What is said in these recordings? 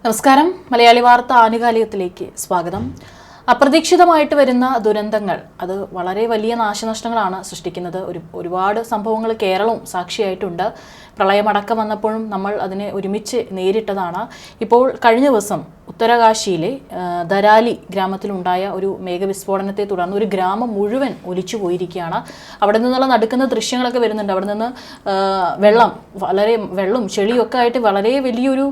നമസ്കാരം. മലയാളി വാർത്ത ആനുകാലികത്തിലേക്ക് സ്വാഗതം. അപ്രതീക്ഷിതമായിട്ട് വരുന്ന ദുരന്തങ്ങൾ അത് വളരെ വലിയ നാശനഷ്ടങ്ങളാണ് സൃഷ്ടിക്കുന്നത്. ഒരുപാട് സംഭവങ്ങൾ കേരളവും സാക്ഷിയായിട്ടുണ്ട്. പ്രളയമടക്കം വന്നപ്പോഴും നമ്മൾ അതിനെ ഒരുമിച്ച് നേരിട്ടതാണ്. ഇപ്പോൾ കഴിഞ്ഞ ദിവസം ഉത്തരകാശിയിലെ ധരാലി ഗ്രാമത്തിലുണ്ടായ ഒരു മേഘവിസ്ഫോടനത്തെ തുടർന്ന് ഒരു ഗ്രാമം മുഴുവൻ ഒലിച്ചു പോയിരിക്കുകയാണ്. അവിടെ നിന്നുള്ള നടക്കുന്ന ദൃശ്യങ്ങളൊക്കെ വരുന്നുണ്ട്. അവിടെ നിന്ന് വെള്ളം ചെളിയും ഒക്കെ ആയിട്ട് വളരെ വലിയൊരു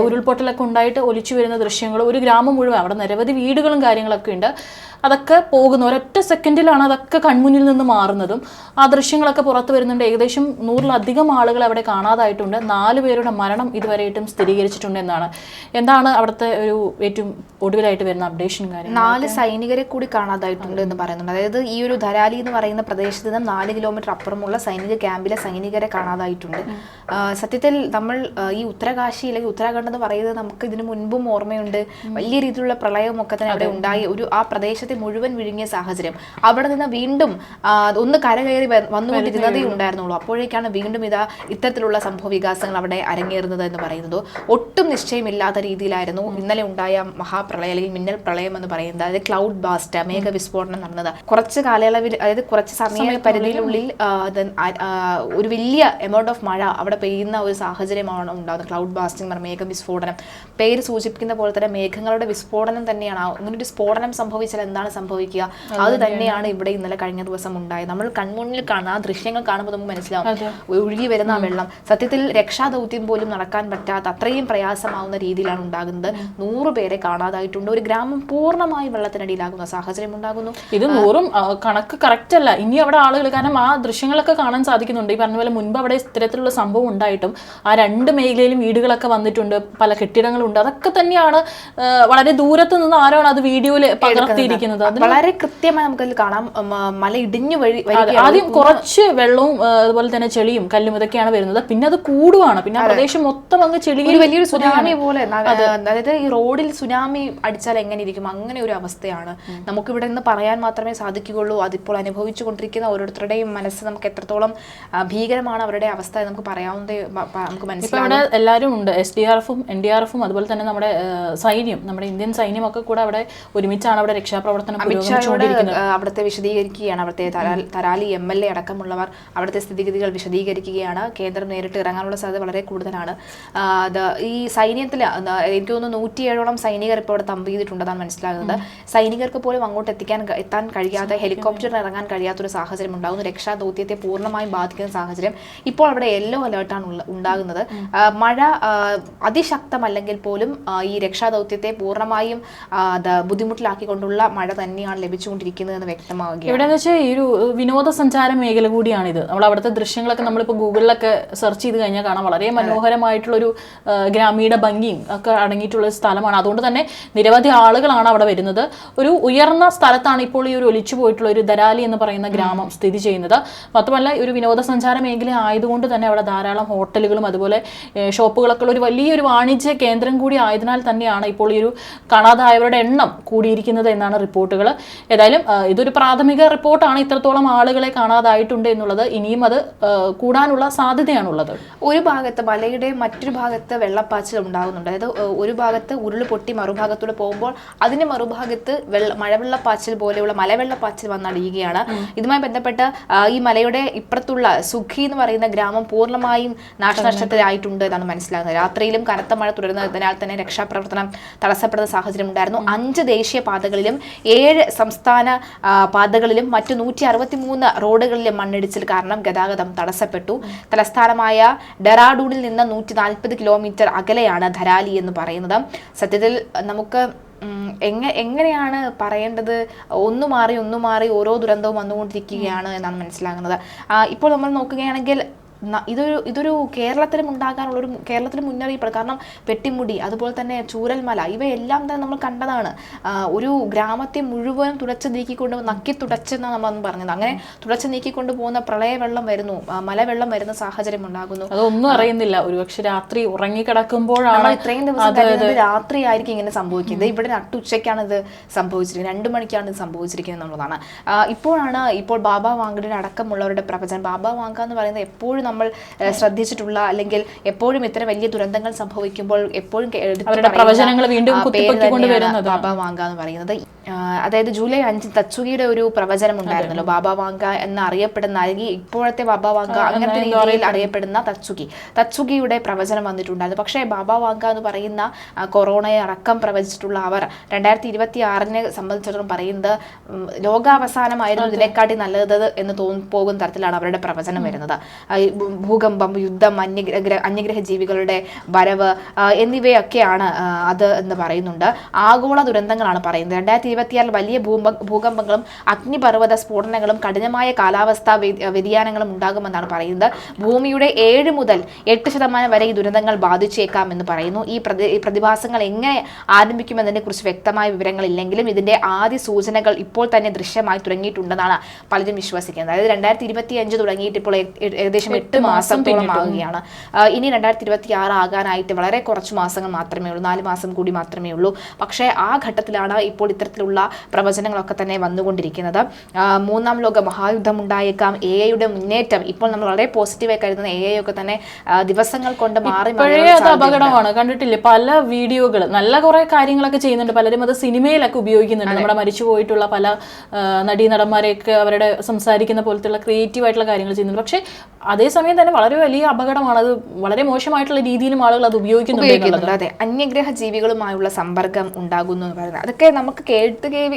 ഉരുൾപൊട്ടലൊക്കെ ഉണ്ടായിട്ട് ഒലിച്ചു വരുന്ന ദൃശ്യങ്ങൾ. ഒരു ഗ്രാമം മുഴുവൻ, അവിടെ നിരവധി വീടുകളും കാര്യങ്ങളൊക്കെ ഉണ്ട്. അതൊക്കെ പോകുന്നു. ഒരൊറ്റ സെക്കൻഡിലാണ് അതൊക്കെ കൺമുന്നിൽ നിന്ന് മാറുന്നതും. ആ ദൃശ്യങ്ങളൊക്കെ പുറത്തു വരുന്നുണ്ട്. ഏകദേശം 100-ലധികം ആളുകൾ അവിടെ കാണാതായിട്ടുണ്ട്. 4 പേരുടെ മരണം ഇതുവരെയായിട്ടും സ്ഥിരീകരിച്ചിട്ടുണ്ട് എന്നാണ്. എന്താണ് അവിടുത്തെ ഒരു ഏറ്റവും ഒടുവിലായിട്ട് വരുന്ന അപ്ഡേഷൻ കാര്യം? 4 സൈനികരെ കൂടി കാണാതായിട്ടുണ്ട് എന്ന് പറയുന്നുണ്ട്. അതായത് ഈ ഒരു ധരാലി എന്ന് പറയുന്ന പ്രദേശത്ത് നിന്ന് 4 കിലോമീറ്റർ അപ്പുറമുള്ള സൈനിക ക്യാമ്പിലെ സൈനികരെ കാണാതായിട്ടുണ്ട്. സത്യത്തിൽ നമ്മൾ ഈ ഉത്തരകാശി അല്ലെങ്കിൽ ഉത്തരാഖണ്ഡ് എന്ന് പറയുന്നത് നമുക്ക് ഇതിനു മുൻപും ഓർമ്മയുണ്ട്. വലിയ രീതിയിലുള്ള പ്രളയവും ഒക്കെ തന്നെ അവിടെ ഉണ്ടായി. ആ പ്രദേശത്തെ മുഴുവൻ വിഴുങ്ങിയ സാഹചര്യം. അവിടെ നിന്ന് വീണ്ടും ഒന്ന് കരകയറി വന്നുകൊണ്ടിരുന്നതേ ഉണ്ടായിരുന്നുള്ളൂ. അപ്പോഴേക്കാണ് വീണ്ടും ഇത്തരത്തിലുള്ള സംഭവ വികാസങ്ങൾ അവിടെ അരങ്ങേറുന്നത് എന്ന് പറയുന്നത്. ഒട്ടും നിശ്ചയമില്ലാത്ത രീതിയിലായിരുന്നു ഇന്നലെ ഉണ്ടായ മഹാപ്രളയം അല്ലെങ്കിൽ മിന്നൽ പ്രളയം എന്ന് പറയുന്നത്. അതായത് ക്ലൗഡ് ബാസ്റ്റ്, മേഘവിസ്ഫോടനം നടന്നത്. കുറച്ച് കാലയളവിൽ, അതായത് കുറച്ച് സമയ പരിധിയിലുള്ളിൽ ഒരു വലിയ എമൗണ്ട് ഓഫ് മഴ അവിടെ പെയ്യുന്ന ഒരു സാഹചര്യമാണ് ഉണ്ടാകുന്നത്. ക്ലൗഡ് ബാസ്റ്റിംഗ്, മേഘവിസ്ഫോടനം. പേര് സൂചിപ്പിക്കുന്ന പോലെ തന്നെ മേഘങ്ങളുടെ വിസ്ഫോടനം തന്നെയാണ്. അങ്ങനൊരു സ്ഫോടനം സംഭവിച്ചാൽ എന്താണ് സംഭവിക്കുക? അത് തന്നെയാണ് ഇവിടെ ഇന്നലെ കഴിഞ്ഞ ദിവസം ഉണ്ടായത്. നമ്മൾ കൺമുന്നിൽ കാണുന്ന ആ ദൃശ്യങ്ങൾ കാണുമ്പോൾ നമുക്ക് മനസ്സിലാവും ഒഴുകി വരുന്ന ആ വെള്ളം. സത്യത്തിൽ രക്ഷാദൗത്യം പോലും നടക്കാൻ പറ്റാത്ത അത്രയും പ്രയാസമാവുന്ന രീതിയിലാണ് ഉണ്ടാകുന്നത്. 100 പേരെ കാണാതായിട്ടുണ്ട്. ഒരു ഗ്രാമം പൂർണ്ണമായി വെള്ളത്തിനടിയിലാകുന്ന സാഹചര്യം ഉണ്ടാകുന്നു. ഇത് 100 കണക്ക് കറക്റ്റ് അല്ല. ഇനി അവിടെ ആളുകൾ, കാരണം ആ ദൃശ്യങ്ങളൊക്കെ കാണാൻ സാധിക്കുന്നുണ്ട്. ഈ പറഞ്ഞ പോലെ മുൻപ് അവിടെ ഇത്തരത്തിലുള്ള സംഭവം ഉണ്ടായിട്ടും ആ 2 മേഖലയിലും വീടുകളൊക്കെ വന്നിട്ടുണ്ട്, പല കെട്ടിടങ്ങളുണ്ട്. അതൊക്കെ തന്നെയാണ് വളരെ ദൂരത്ത് നിന്ന് ആരാണ് അത് വീഡിയോയിൽ പകർത്തിയിരിക്കുന്നത്. വളരെ കൃത്യമായി നമുക്കതിൽ കാണാം. മല ഇടിഞ്ഞു ആദ്യം കുറച്ച് വെള്ളവും അതുപോലെ തന്നെ ചെളിയും കല്ലും ഇതൊക്കെയാണ് വരുന്നത്. പിന്നെ അത് കൂടുവാണ്. പിന്നെ ആ പ്രദേശം മൊത്തം അങ്ങ് ചെളി, വലിയൊരു സുനാമി പോലെ. അതായത് ഈ റോഡിൽ സുനാമി അടിച്ചാൽ എങ്ങനെ ഇരിക്കും, അങ്ങനെ ഒരു അവസ്ഥയാണ്. നമുക്ക് ഇവിടെ നിന്ന് പറയാൻ മാത്രമേ സാധിക്കുകയുള്ളൂ. അതിപ്പോൾ അനുഭവിച്ചു കൊണ്ടിരിക്കുന്ന ഓരോരുത്തരുടെയും മനസ്സ് നമുക്ക് എത്രത്തോളം ഭീകരമാണ് അവരുടെ അവസ്ഥ നമുക്ക് പറയാവുന്നത്, നമുക്ക് മനസ്സിലാവും. അവിടെ എല്ലാവരും ഉണ്ട്. SDRF-ഉം NDRF-ഉം അതുപോലെ തന്നെ നമ്മുടെ സൈന്യം, നമ്മുടെ ഇന്ത്യൻ സൈന്യം ഒക്കെ കൂടെ അവിടെ ഒരുമിച്ചാണ് അവിടെ രക്ഷാപ്രവർത്തനം അവിടുത്തെ വിശദീകരിക്കുകയാണ്. അവിടുത്തെ ധരാലി MLA അടക്കമുള്ളവർ അവിടുത്തെ സ്ഥിതിഗതികൾ വിശദീകരിക്കുകയാണ്. കേന്ദ്രം നേരിട്ട് ഇറങ്ങാനുള്ള സാധ്യത വളരെ കൂടുതലാണ്. ഈ സൈന്യത്തിൽ എനിക്ക് തോന്നുന്നു 107ഓളം സൈനികർ ഇപ്പോൾ അവിടെ തമ്പ് ചെയ്തിട്ടുണ്ടെന്നാണ് മനസ്സിലാകുന്നത്. സൈനികർക്ക് പോലും അങ്ങോട്ട് എത്താൻ കഴിയാതെ, ഹെലികോപ്റ്ററിൽ ഇറങ്ങാൻ കഴിയാത്തൊരു സാഹചര്യം ഉണ്ടാകുന്നു. രക്ഷാദൗത്യത്തെ പൂർണ്ണമായും ബാധിക്കുന്ന സാഹചര്യം. ഇപ്പോൾ അവിടെ യെല്ലോ അലേർട്ടാണ് ഉണ്ടാകുന്നത്. മഴ അതിശക്തമല്ലെങ്കിൽ പോലും ഈ രക്ഷാദൗത്യത്തെ പൂർണ്ണമായും ബുദ്ധിമുട്ടിലാക്കിക്കൊണ്ടുള്ള മഴ തന്നെയാണ് ലഭിച്ചുകൊണ്ടിരിക്കുന്നതെന്ന് വ്യക്തമാവുകയാണ്. എവിടെയെന്ന് വെച്ചാൽ ഈ ഒരു വിനോദസഞ്ചാര മേഖല കൂടിയാണിത്. നമ്മൾ അവിടുത്തെ ദൃശ്യങ്ങളൊക്കെ നമ്മളിപ്പോൾ ഗൂഗിളിലൊക്കെ സെർച്ച് ചെയ്ത് കഴിഞ്ഞാൽ കാണാം. വളരെ മനോഹരമായിട്ടുള്ളൊരു ഗ്രാമീണ ഭംഗിയും ഒക്കെ അടങ്ങിയിട്ടുള്ള സ്ഥലമാണ്. അതുകൊണ്ട് തന്നെ നിരവധി ആളുകളാണ് അവിടെ വരുന്നത്. ഒരു ഉയർന്ന സ്ഥലത്താണ് ഇപ്പോൾ ഈ ഒരു ഒലിച്ചു പോയിട്ടുള്ള ഒരു ധരാലി എന്ന് പറയുന്ന ഗ്രാമം സ്ഥിതി ചെയ്യുന്നത്. മാത്രമല്ല ഒരു വിനോദസഞ്ചാര മേഖല ആയതുകൊണ്ട് തന്നെ അവിടെ ധാരാളം ഹോട്ടലുകളും അതുപോലെ ഷോപ്പുകളൊക്കെ ഉള്ള ഒരു വലിയൊരു വാണിജ്യ കേന്ദ്രം കൂടി ആയതിനാൽ തന്നെയാണ് ഇപ്പോൾ ഈ ഒരു കാണാതായവരുടെ എണ്ണം കൂടിയിരിക്കുന്നത് എന്നാണ് റിപ്പോർട്ടുകൾ. ഏതായാലും ഇതൊരു പ്രാഥമിക റിപ്പോർട്ടാണ്. ഇത്രത്തോളം ആളുകളെ കാണാതായിട്ടുണ്ട് എന്നുള്ളത്. ഇനിയും അത് കൂടാനുള്ള സാധ്യതയാണുള്ളത്. ഒരു ഭാഗത്ത് മലയുടെ മറ്റൊരു ഭാഗത്ത് വെള്ളപ്പാച്ചിൽ ഉണ്ടാകുന്നുണ്ട്. അതായത് ഒരു ഭാഗത്ത് ഉരുള് പൊട്ടി മറുഭാഗത്തൂടെ പോകുമ്പോൾ അതിന് മറുഭാഗത്ത് മഴവെള്ളപ്പാച്ചിൽ പോലെയുള്ള മലവെള്ളപ്പാച്ചിൽ വന്നടിയുകയാണ്. ഇതുമായി ബന്ധപ്പെട്ട് ഈ മലയുടെ ഇപ്പുറത്തുള്ള സുഖി എന്ന് പറയുന്ന ഗ്രാമം പൂർണ്ണമായും നാശനഷ്ടത്തിലായിട്ടുണ്ട് എന്നാണ് മനസ്സിലാകുന്നത്. രാത്രിയിലും കനത്ത മഴ തുടരുന്നതിനാൽ തന്നെ രക്ഷാപ്രവർത്തനം തടസ്സപ്പെടുന്ന സാഹചര്യം ഉണ്ടായിരുന്നു. 5 ദേശീയ പാതകളിലും 7 സംസ്ഥാന പാതകളിലും മറ്റു 163 റോഡുകളിലും മണ്ണിടിച്ചിൽ കാരണം ഗതാഗതം തടസ്സപ്പെട്ടു. തലസ്ഥാനമായ ഡെറാഡൂണിൽ നിന്ന് 140 കിലോമീറ്റർ അകലെയാണ് ധരാലി എന്ന് പറയുന്നത്. സത്യത്തിൽ നമുക്ക് എങ്ങനെയാണ് പറയേണ്ടത്? ഒന്നു മാറി ഓരോ ദുരന്തവും വന്നുകൊണ്ടിരിക്കുകയാണ് എന്നാണ് മനസ്സിലാകുന്നത്. ഇപ്പോൾ നമ്മൾ നോക്കുകയാണെങ്കിൽ ഇതൊരു കേരളത്തിലും ഉണ്ടാകാനുള്ളൊരു കേരളത്തിൽ മുന്നറിയിപ്പാണ്. കാരണം പെട്ടിമുടി, അതുപോലെ തന്നെ ചൂരൽമല, ഇവയെല്ലാം തന്നെ നമ്മൾ കണ്ടതാണ്. ഒരു ഗ്രാമത്തെ മുഴുവൻ തുടച്ച് നീക്കിക്കൊണ്ട് നക്കി തുടച്ചെന്നാണ് നമ്മൾ പറഞ്ഞത്. അങ്ങനെ തുടച്ച് നീക്കിക്കൊണ്ട് പോകുന്ന പ്രളയവെള്ളം വരുന്നു, മലവെള്ളം വരുന്ന സാഹചര്യം ഉണ്ടാകുന്നു. അതൊന്നും അറിയുന്നില്ല. ഒരുപക്ഷെ രാത്രി ഉറങ്ങിക്കിടക്കുമ്പോഴാണ് ഇത്രയും ദിവസം രാത്രി ആയിരിക്കും ഇങ്ങനെ സംഭവിക്കുന്നത്. ഇവിടെ നട്ടുച്ചയ്ക്കാണ് ഇത് സംഭവിച്ചിരിക്കുന്നത്, 2 മണിക്കാണ് ഇത് സംഭവിച്ചിരിക്കുന്നത് എന്നുള്ളതാണ്. ഇപ്പോൾ ബാബ വാങ്കഡിന് അടക്കമുള്ളവരുടെ പ്രവചനം. ബാബ വാങ്ക എന്ന് പറയുന്നത് എപ്പോഴും നമ്മൾ ശ്രദ്ധിച്ചിട്ടുള്ള, അല്ലെങ്കിൽ എപ്പോഴും ഇത്തരം വലിയ ദുരന്തങ്ങൾ സംഭവിക്കുമ്പോൾ എപ്പോഴും പ്രവചനങ്ങൾ വീണ്ടും കുത്തിപ്പൊക്കിക്കൊണ്ടുവരുന്നത് ബാബ വാങ്ക എന്ന് പറയുന്നത്. അതായത് ജൂലൈ 5 തത്സുകിയുടെ ഒരു പ്രവചനം ഉണ്ടായിരുന്നല്ലോ, ബാബ വാങ്ക എന്ന് അറിയപ്പെടുന്ന, അല്ലെങ്കിൽ ഇപ്പോഴത്തെ ബാബ വാങ്ക അങ്ങനത്തെ രീതിയിൽ അറിയപ്പെടുന്ന തത്സുകിയുടെ പ്രവചനം വന്നിട്ടുണ്ടായിരുന്നു. പക്ഷേ ബാബ വാങ്ക എന്ന് പറയുന്ന കൊറോണയെ അടക്കം പ്രവചിച്ചിട്ടുള്ള അവർ 2026 സംബന്ധിച്ചിടത്തോളം പറയുന്നത് ലോകാവസാനമായിരുന്നു ഇതിനെക്കാട്ടി നല്ലത് എന്ന് പോകുന്ന തരത്തിലാണ് അവരുടെ പ്രവചനം വരുന്നത്. ഭൂകമ്പം, യുദ്ധം, അന്യഗ്രഹ ജീവികളുടെ വരവ് എന്നിവയൊക്കെയാണ് അത് എന്ന് പറയുന്നുണ്ട്. ആഗോള ദുരന്തങ്ങളാണ് പറയുന്നത്. 2026 വലിയ ഭൂകമ്പങ്ങളും അഗ്നിപർവ്വത സ്ഫോടനങ്ങളും കഠിനമായ കാലാവസ്ഥാ വ്യതിയാനങ്ങളും ഉണ്ടാകുമെന്നാണ് പറയുന്നത്. ഭൂമിയുടെ 7 മുതൽ 8% വരെ ഈ ദുരന്തങ്ങൾ ബാധിച്ചേക്കാം എന്ന് പറയുന്നു. ഈ പ്രതിഭാസങ്ങൾ എങ്ങനെ ആരംഭിക്കുമെന്നതിനെ കുറിച്ച് വ്യക്തമായ വിവരങ്ങളില്ലെങ്കിലും ഇതിന്റെ ആദ്യ സൂചനകൾ ഇപ്പോൾ തന്നെ ദൃശ്യമായി തുടങ്ങിയിട്ടുണ്ടെന്നാണ് പലരും വിശ്വസിക്കുന്നത്. അതായത് 2025 തുടങ്ങിയിട്ട് ഇപ്പോൾ ഏകദേശം 8 മാസത്തോളം ആവുകയാണ്. ഇനി 2026 ആകാനായിട്ട് വളരെ കുറച്ച് മാസങ്ങൾ മാത്രമേ ഉള്ളൂ, 4 മാസം കൂടി മാത്രമേ ഉള്ളൂ. പക്ഷേ ആ ഘട്ടത്തിലാണ് ഇപ്പോൾ ഇത്തരത്തിലുള്ള പ്രവചനങ്ങളൊക്കെ തന്നെ വന്നുകൊണ്ടിരിക്കുന്നത്. 3ാം ലോക മഹായുദ്ധം ഉണ്ടായേക്കാം. AI-യുടെ മുന്നേറ്റം ഇപ്പോൾ നമ്മൾ വളരെ പോസിറ്റീവായി കരുതുന്ന AI ഒക്കെ തന്നെ ദിവസങ്ങൾ കൊണ്ട് മാറി അത് അപകടമാണ്. കണ്ടിട്ടില്ലേ പല വീഡിയോകൾ, നല്ല കുറെ കാര്യങ്ങളൊക്കെ ചെയ്യുന്നുണ്ട്, പലരും അത് സിനിമയിലൊക്കെ ഉപയോഗിക്കുന്നുണ്ട്. നമ്മുടെ മരിച്ചു പോയിട്ടുള്ള പല നടന്മാരെയൊക്കെ അവരുടെ സംസാരിക്കുന്ന പോലത്തെ ക്രിയേറ്റീവ് ആയിട്ടുള്ള കാര്യങ്ങൾ ചെയ്യുന്നുണ്ട്. പക്ഷെ അതേസമയം തന്നെ വളരെ വലിയ അപകടമാണ്, അത് വളരെ മോശമായിട്ടുള്ള രീതിയിലും ആളുകൾ അത് ഉപയോഗിക്കുന്നുണ്ട്. അതെ, അന്യഗ്രഹ ജീവികളുമായുള്ള സമ്പർക്കം ഉണ്ടാകുന്നു എന്ന് പറയുന്നത് അതൊക്കെ നമുക്ക്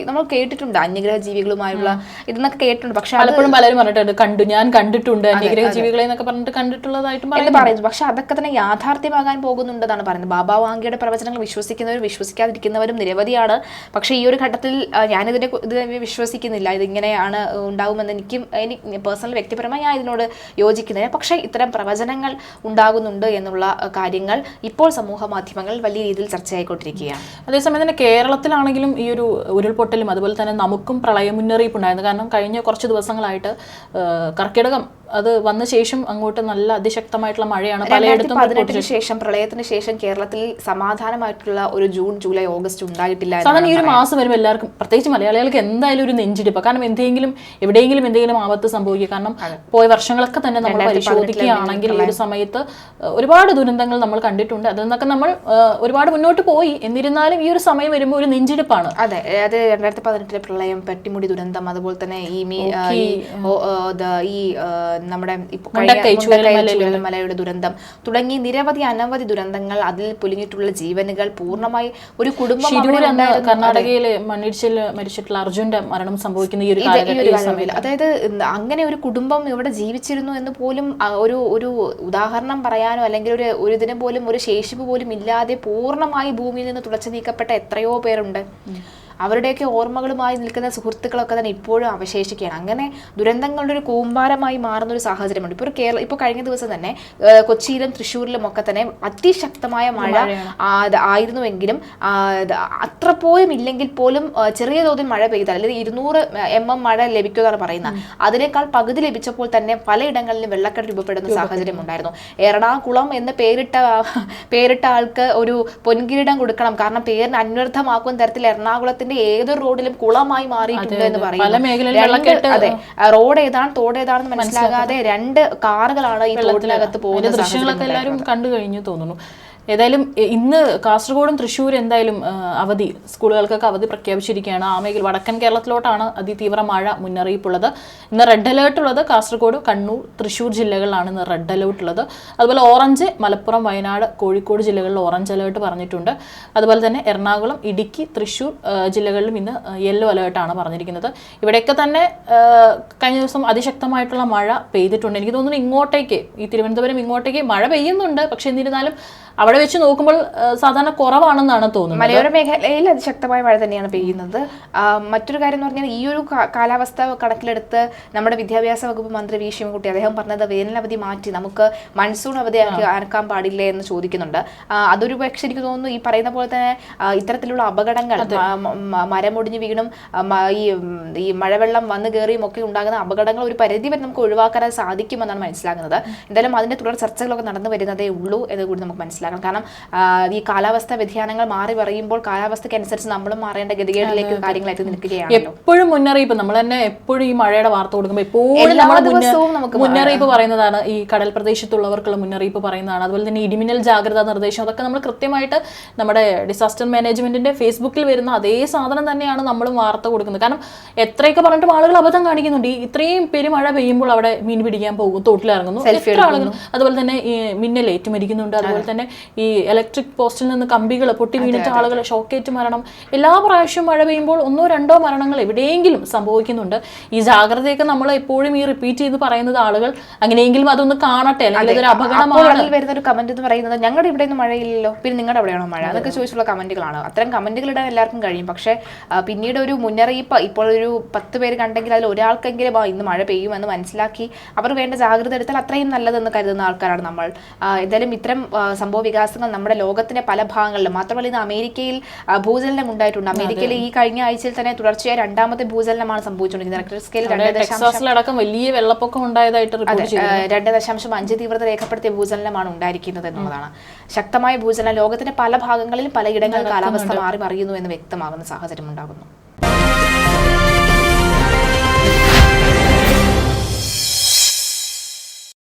നമ്മൾ കേട്ടിട്ടുണ്ട്. അന്യഗ്രഹ ജീവികളുമായുള്ള ഇതെന്നൊക്കെ കേട്ടിട്ടുണ്ട്. പക്ഷെ പലപ്പോഴും പലരും പറഞ്ഞിട്ടുണ്ട്, ഞാൻ കണ്ടിട്ടുണ്ട് അന്യഗ്രഹ ജീവികളെ എന്നൊക്കെ പറഞ്ഞിട്ട് കണ്ടിട്ടുള്ളതായിട്ടും പറയുന്നു. പക്ഷെ അതൊക്കെ തന്നെ യാഥാർത്ഥ്യമാകാൻ പോകുന്നുണ്ടെന്നാണ് പറയുന്നത്. ബാബ വാങ്കയുടെ പ്രവചനങ്ങൾ വിശ്വസിക്കുന്നവരും വിശ്വസിക്കാതിരിക്കുന്നവരും നിരവധിയാണ്. പക്ഷേ ഈ ഒരു ഘട്ടത്തിൽ ഞാനിതിനെ വിശ്വസിക്കുന്നില്ല, ഇതിങ്ങനെയാണ് ഉണ്ടാകുമെന്ന് എനിക്ക് പേഴ്സണൽ വ്യക്തിപരമായി ഞാൻ ഇതിനോട് യോജിക്കുന്നില്ല. പക്ഷേ ഇത്തരം പ്രവചനങ്ങൾ ഉണ്ടാകുന്നുണ്ട് എന്നുള്ള കാര്യങ്ങൾ ഇപ്പോൾ സമൂഹ മാധ്യമങ്ങളിൽ വലിയ രീതിയിൽ ചർച്ചയായിക്കൊണ്ടിരിക്കുകയാണ്. അതേസമയം തന്നെ കേരളത്തിലാണെങ്കിലും ഈ ഒരു ഉരുൾപൊട്ടലും അതുപോലെ തന്നെ നമുക്കും പ്രളയ മുന്നറിയിപ്പ് ഉണ്ടായിരുന്നു. കാരണം കഴിഞ്ഞ കുറച്ച് ദിവസങ്ങളായിട്ട് കർക്കിടകം അത് വന്ന ശേഷം അങ്ങോട്ട് നല്ല അതിശക്തമായിട്ടുള്ള മഴയാണ് പലയിടത്തും. 2018 ശേഷം, പ്രളയത്തിന് ശേഷം കേരളത്തിൽ സമാധാനമായിട്ടുള്ള ഒരു ജൂൺ, ജൂലൈ, ഓഗസ്റ്റ് ഉണ്ടായിട്ടില്ല. സാധാരണ ഈ ഒരു മാസം വരുമ്പോൾ എല്ലാവർക്കും, പ്രത്യേകിച്ച് മലയാളികൾക്ക് എന്തായാലും ഒരു നെഞ്ചിടിപ്പ്. കാരണം എവിടെയെങ്കിലും ആപത്ത് സംഭവിക്കുക. കാരണം പോയ വർഷങ്ങളൊക്കെ തന്നെ നമ്മൾ പരിശോധിക്കുകയാണെങ്കിൽ ഈ ഒരു സമയത്ത് ഒരുപാട് ദുരന്തങ്ങൾ നമ്മൾ കണ്ടിട്ടുണ്ട്. അതിൽ നിന്നൊക്കെ നമ്മൾ ഒരുപാട് മുന്നോട്ട് പോയി. എന്നിരുന്നാലും ഈ ഒരു സമയം വരുമ്പോൾ ഒരു നെഞ്ചിടിപ്പാണ്. അതെ, അത് 2018 പ്രളയം, പെട്ടിമുടി ദുരന്തം, അതുപോലെ തന്നെ ഈ നമ്മുടെ ചുരൽമലയുടെ ദുരന്തം തുടങ്ങി അനവധി ദുരന്തങ്ങൾ, അതിൽ പൊലിഞ്ഞിട്ടുള്ള ജീവനുകൾ, പൂർണ്ണമായി ഒരു കുടുംബം. കർണാടകയിലെ മണ്ണിടിച്ചിൽ മരിച്ചിട്ടുള്ള അർജുന്റെ മരണം സംഭവിക്കുന്ന ഈ ഒരു കാലഘട്ടത്തിൽ, അതായത് അങ്ങനെ ഒരു കുടുംബം ഇവിടെ ജീവിച്ചിരുന്നു എന്ന് പോലും ഒരു ഉദാഹരണം പറയാനോ അല്ലെങ്കിൽ ഒരു ഇതിന് പോലും ഒരു ശേഷിപ്പ് പോലും ഇല്ലാതെ പൂർണ്ണമായി ഭൂമിയിൽ നിന്ന് തുടച്ചു നീക്കപ്പെട്ട എത്രയോ പേരുണ്ട്. അവരുടെയൊക്കെ ഓർമ്മകളുമായി നിൽക്കുന്ന സുഹൃത്തുക്കളൊക്കെ തന്നെ ഇപ്പോഴും അവശേഷിക്കുകയാണ്. അങ്ങനെ ദുരന്തങ്ങളുടെ ഒരു കൂമ്പാരമായി മാറുന്ന ഒരു സാഹചര്യമുണ്ട്. ഇപ്പോൾ കഴിഞ്ഞ ദിവസം തന്നെ കൊച്ചിയിലും തൃശ്ശൂരിലും ഒക്കെ തന്നെ അതിശക്തമായ മഴ ആയിരുന്നുവെങ്കിലും അത്ര പോലും ഇല്ലെങ്കിൽ പോലും ചെറിയ തോതിൽ മഴ പെയ്താൽ, അല്ലെങ്കിൽ 200 mm മഴ ലഭിക്കുമെന്നാണ് പറയുന്നത്. അതിനേക്കാൾ പകുതി ലഭിച്ചപ്പോൾ തന്നെ പലയിടങ്ങളിലും വെള്ളക്കെട്ട് രൂപപ്പെടുന്ന സാഹചര്യം ഉണ്ടായിരുന്നു. എറണാകുളം എന്ന് പേരിട്ട ആൾക്ക് ഒരു പൊൻകിരീടം കൊടുക്കണം. കാരണം പേരിന് അന്വർത്ഥമാക്കുന്ന തരത്തിൽ എറണാകുളത്തിന്റെ ഏതൊരു റോഡിലും കുളമായി മാറിയിട്ടുണ്ട് എന്ന് പറയുന്നു. അതെ, റോഡ് ഏതാണ് തോട് ഏതാണെന്ന് മനസ്സിലാകാതെ 2 കാറുകളാണ് ഈ തോട്ടിനകത്ത് പോകുന്ന ദൃശ്യങ്ങളൊക്കെ എല്ലാവരും കണ്ടു കഴിഞ്ഞു തോന്നുന്നു. ഏതായാലും ഇന്ന് കാസർഗോഡും തൃശ്ശൂർ എന്തായാലും അവധി, സ്കൂളുകൾക്കൊക്കെ അവധി പ്രഖ്യാപിച്ചിരിക്കുകയാണ്. ആ മേഖല വടക്കൻ കേരളത്തിലോട്ടാണ് അതിതീവ്ര മഴ മുന്നറിയിപ്പുള്ളത്. ഇന്ന് റെഡ് അലേർട്ട് ഉള്ളത് കാസർഗോഡ്, കണ്ണൂർ, തൃശ്ശൂർ ജില്ലകളിലാണ് ഇന്ന് റെഡ് അലേർട്ട് ഉള്ളത്. അതുപോലെ ഓറഞ്ച് മലപ്പുറം, വയനാട്, കോഴിക്കോട് ജില്ലകളിൽ ഓറഞ്ച് അലേർട്ട് പറഞ്ഞിട്ടുണ്ട്. അതുപോലെ തന്നെ എറണാകുളം, ഇടുക്കി, തൃശ്ശൂർ ജില്ലകളിലും ഇന്ന് യെല്ലോ അലേർട്ടാണ് പറഞ്ഞിരിക്കുന്നത്. ഇവിടെയൊക്കെ തന്നെ കഴിഞ്ഞ ദിവസം അതിശക്തമായിട്ടുള്ള മഴ പെയ്തിട്ടുണ്ട്. എനിക്ക് തോന്നുന്നു ഇങ്ങോട്ടേക്ക്, ഈ തിരുവനന്തപുരം ഇങ്ങോട്ടേക്ക് മഴ പെയ്യുന്നുണ്ട്. പക്ഷെ എന്നിരുന്നാലും അവിടെ വെച്ച് നോക്കുമ്പോൾ സാധാരണ കുറവാണെന്നാണ് തോന്നുന്നത്. മലയോര മേഖലയിൽ അതിശക്തമായ മഴ തന്നെയാണ് പെയ്യുന്നത്. മറ്റൊരു കാര്യം എന്ന് പറഞ്ഞാൽ, ഈ ഒരു കാലാവസ്ഥ കണക്കിലെടുത്ത് നമ്മുടെ വിദ്യാഭ്യാസ വകുപ്പ് മന്ത്രി വി ശിവൻകുട്ടി അദ്ദേഹം പറഞ്ഞത് വേനലവധി മാറ്റി നമുക്ക് മൺസൂൺ അവധിയാക്കി ആക്കാൻ പാടില്ലേ എന്ന് ചോദിക്കുന്നുണ്ട്. അതൊരു പക്ഷെ എനിക്ക് തോന്നുന്നു ഈ പറയുന്ന പോലെ തന്നെ ഇത്തരത്തിലുള്ള അപകടങ്ങൾ, മരമൊടിഞ്ഞു വീണും ഈ മഴവെള്ളം വന്നു കയറിയും ഒക്കെ ഉണ്ടാകുന്ന അപകടങ്ങൾ ഒരു പരിധി വരെ നമുക്ക് ഒഴിവാക്കാൻ സാധിക്കുമെന്നാണ് മനസ്സിലാകുന്നത്. എന്തായാലും അതിന്റെ തുടർ ചർച്ചകളൊക്കെ നടന്നു വരുന്നതേ ഉള്ളൂ എന്ന് കൂടി നമുക്ക് മനസ്സിലാക്കാം. മനസ്സിലാക്കണം. കാരണം ഈ കാലാവസ്ഥ വ്യതിയാനങ്ങൾ മാറി പറയുമ്പോൾ കാലാവസ്ഥയ്ക്ക് അനുസരിച്ച് നമ്മളും മാറേണ്ട ഗതികേടിലേക്ക് കാര്യങ്ങളായിട്ട് നിൽക്കുകയാണ്. എപ്പോഴും മുന്നറിയിപ്പ്, നമ്മൾ തന്നെ എപ്പോഴും ഈ മഴയുടെ വാർത്ത കൊടുക്കുമ്പോൾ എപ്പോഴും മുന്നറിയിപ്പ് പറയുന്നതാണ്, ഈ കടൽ പ്രദേശത്തുള്ളവർക്കുള്ള മുന്നറിയിപ്പ് പറയുന്നതാണ്. അതുപോലെ തന്നെ ഇടിമിന്നൽ ജാഗ്രതാ നിർദ്ദേശം, അതൊക്കെ നമ്മൾ കൃത്യമായിട്ട് നമ്മുടെ ഡിസാസ്റ്റർ മാനേജ്മെന്റിന്റെ ഫേസ്ബുക്കിൽ വരുന്ന അതേ സാധനം തന്നെയാണ് നമ്മളും വാർത്ത കൊടുക്കുന്നത്. കാരണം എത്രയൊക്കെ പറഞ്ഞിട്ടും ആളുകൾ അബദ്ധം കാണിക്കുന്നുണ്ട്. ഈ ഇത്രയും പെരുമഴ പെയ്യുമ്പോൾ അവിടെ മീൻ പിടിക്കാൻ പോകും, തോട്ടിലിറങ്ങുന്നു, എത്ര ആളുകൾ. അതുപോലെ തന്നെ ഈ മിന്നലേറ്റ് മരിക്കുന്നുണ്ട്. അതുപോലെ തന്നെ ഈ ഇലക്ട്രിക് പോസ്റ്റിൽ നിന്ന് കമ്പികൾ പൊട്ടി വീണിട്ട് ആളുകൾ ഷോക്കേറ്റ് മരണം. എല്ലാ പ്രാവശ്യവും മഴ പെയ്യുമ്പോൾ 1-2 മരണങ്ങൾ എവിടെയെങ്കിലും സംഭവിക്കുന്നുണ്ട്. ഈ ജാഗ്രതയൊക്കെ നമ്മൾ എപ്പോഴും ഈ റിപ്പീറ്റ് ചെയ്ത് പറയുന്നത് ആളുകൾ അങ്ങനെയെങ്കിലും അതൊന്ന് കാണട്ടെ, അല്ലെങ്കിൽ അതൊരു അപകടമാണ്. വരുന്ന ഒരു കമന്റ് എന്ന് പറയുന്നത് ഞങ്ങളുടെ ഇവിടെ ഒന്നും മഴയില്ലല്ലോ, പിന്നെ നിങ്ങളുടെ എവിടെയാണോ മഴ, അതൊക്കെ ചോദിച്ചുള്ള കമന്റുകളാണ്. അത്തരം കമന്റുകൾ ഇടാൻ എല്ലാവർക്കും കഴിയും. പക്ഷേ പിന്നീട് ഒരു മുന്നറിയിപ്പ് ഇപ്പോൾ ഒരു 10 പേര് കണ്ടെങ്കിൽ അതിൽ ഒരാൾക്കെങ്കിലും ഇന്ന് മഴ പെയ്യുമെന്ന് മനസ്സിലാക്കി അവർ വേണ്ട ജാഗ്രത എടുത്താൽ അത്രയും നല്ലതെന്ന് കരുതുന്ന ആൾക്കാരാണ് നമ്മൾ. എന്തായാലും ഇത്തരം സംഭവ വികാസങ്ങൾ നമ്മുടെ ലോകത്തിന്റെ പല ഭാഗങ്ങളിലും, മാത്രമല്ല ഇന്ന് അമേരിക്കയിൽ ഭൂചലനം ഉണ്ടായിട്ടുണ്ട്. അമേരിക്കയിൽ ഈ കഴിഞ്ഞ ആഴ്ചയിൽ തന്നെ തുടർച്ചയായ 2ാമത്തെ ഭൂചലനമാണ് സംഭവിച്ചുകൊണ്ടിരിക്കുന്നത്. റിക്ടർ സ്കെയിൽ 2.5 വലിയ വെള്ളപ്പൊക്കം ഉണ്ടായതായിട്ട് 2.5 തീവ്രത രേഖപ്പെടുത്തിയ ഭൂചലനമാണ് ഉണ്ടായിരിക്കുന്നത് എന്നുള്ളതാണ്. ശക്തമായ ഭൂചലനം ലോകത്തിന്റെ പല ഭാഗങ്ങളിലും പലയിടങ്ങളിൽ കാലാവസ്ഥ മാറി മറിയുന്നു എന്ന് വ്യക്തമാകുന്ന സാഹചര്യം ഉണ്ടാകുന്നു.